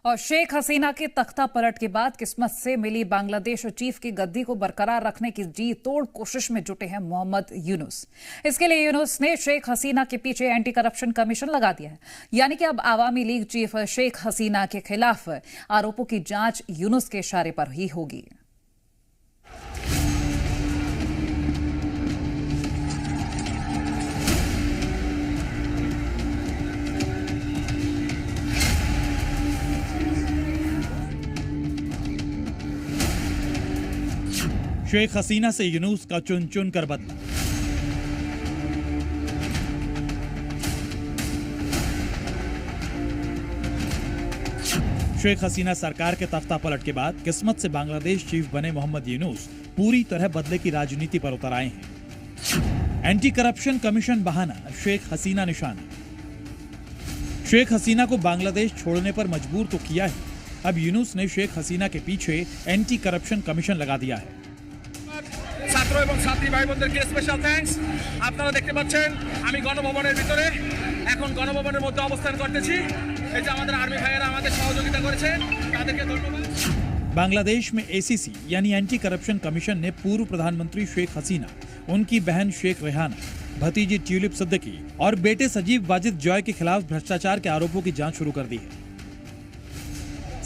और शेख हसीना के तख्ता पलट के बाद किस्मत से मिली बांग्लादेश चीफ की गद्दी को बरकरार रखने की जी तोड़ कोशिश में जुटे हैं मोहम्मद यूनुस। इसके लिए यूनुस ने शेख हसीना के पीछे एंटी करप्शन कमीशन लगा दिया है। यानी कि अब आवामी लीग चीफ शेख हसीना के खिलाफ आरोपों की जांच यूनुस के इशारे पर ही होगी। शेख हसीना से यूनुस का चुन चुन कर बदला। शेख हसीना सरकार के तख्ता पलट के बाद किस्मत से बांग्लादेश चीफ बने मोहम्मद यूनुस पूरी तरह बदले की राजनीति पर उतर आए हैं। एंटी करप्शन कमीशन बहाना, शेख हसीना निशाना। शेख हसीना को बांग्लादेश छोड़ने पर मजबूर तो किया ही, अब यूनुस ने शेख हसीना के पीछे एंटी करप्शन कमीशन लगा दिया है। ছাত্র এবং ছাত্রী ভাই বোনদেরকে স্পেশাল থ্যাঙ্কস। আপনারা দেখতে পাচ্ছেন আমি গণভবনের ভিতরে এখন গণভবনের মধ্যে অবস্থান করতেছি। এই যে আমাদের আর্মি ভাইয়েরা আমাদের সহযোগিতা করেছেন, তাদেরকে ধন্যবাদ। बांग्लादेश में एसीसी यानी एंटी करप्शन कमीशन ने पूर्व प्रधानमंत्री शेख हसीना, उनकी बहन शेख रेहाना, भतीजी ट्यूलिप सिद्दीकी और बेटे सजीब वाजिद जॉय के खिलाफ भ्रष्टाचार के आरोपों की जांच शुरू कर दी है।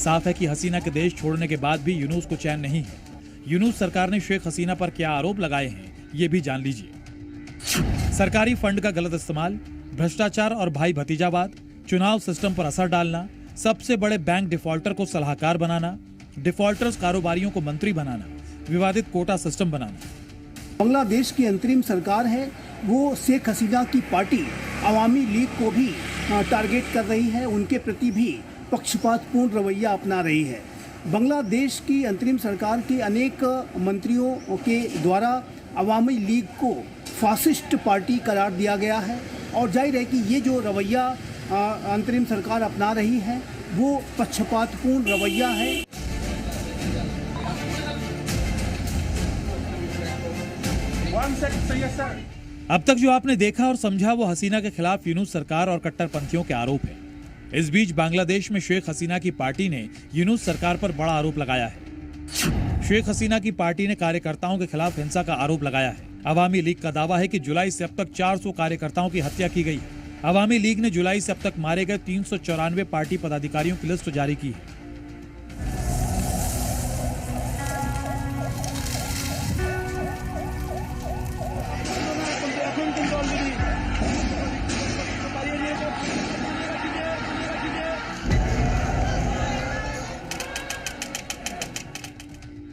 साफ है कि हसीना के देश छोड़ने के बाद भी यूनुस को चैन नहीं है। यूनुस सरकार ने शेख हसीना पर क्या आरोप लगाए हैं, ये भी जान लीजिए। सरकारी फंड का गलत इस्तेमाल, भ्रष्टाचार और भाई भतीजावाद, चुनाव सिस्टम पर असर डालना, सबसे बड़े बैंक डिफॉल्टर को सलाहकार बनाना, डिफॉल्टर्स कारोबारियों को मंत्री बनाना, विवादित कोटा सिस्टम बनाना। बांग्लादेश की अंतरिम सरकार है, वो शेख हसीना की पार्टी अवामी लीग को भी टारगेट कर रही है, उनके प्रति भी पक्षपातपूर्ण रवैया अपना रही है। बांग्लादेश की अंतरिम सरकार के अनेक मंत्रियों के द्वारा अवामी लीग को फासिस्ट पार्टी करार दिया गया है और जाहिर है कि ये जो रवैया अंतरिम सरकार अपना रही है वो पक्षपातपूर्ण रवैया है। अब तक जो आपने देखा और समझा वो हसीना के खिलाफ यूनुस सरकार और कट्टरपंथियों के आरोप है। इस बीच बांग्लादेश में शेख हसीना की पार्टी ने यूनुस सरकार पर बड़ा आरोप लगाया है। शेख हसीना की पार्टी ने कार्यकर्ताओं के खिलाफ हिंसा का आरोप लगाया है। अवामी लीग का दावा है कि जुलाई से अब तक 400 कार्यकर्ताओं की हत्या की गई है। अवामी लीग ने जुलाई से अब तक मारे गए 394 पार्टी पदाधिकारियों की लिस्ट जारी की है।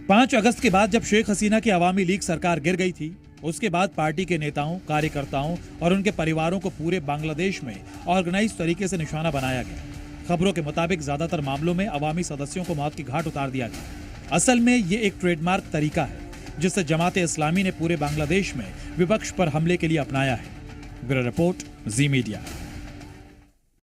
पांच अगस्त के बाद जब शेख हसीना की अवामी लीग सरकार गिर गई थी, उसके बाद पार्टी के नेताओं, कार्यकर्ताओं और उनके परिवारों को पूरे बांग्लादेश में ऑर्गेनाइज तरीके से निशाना बनाया गया। खबरों के मुताबिक ज्यादातर मामलों में अवामी सदस्यों को मौत की घाट उतार दिया गया। असल में ये एक ट्रेडमार्क तरीका है जिससे जमाते इस्लामी ने पूरे बांग्लादेश में विपक्ष पर हमले के लिए अपनाया है। ब्यूरो रिपोर्ट, जी मीडिया।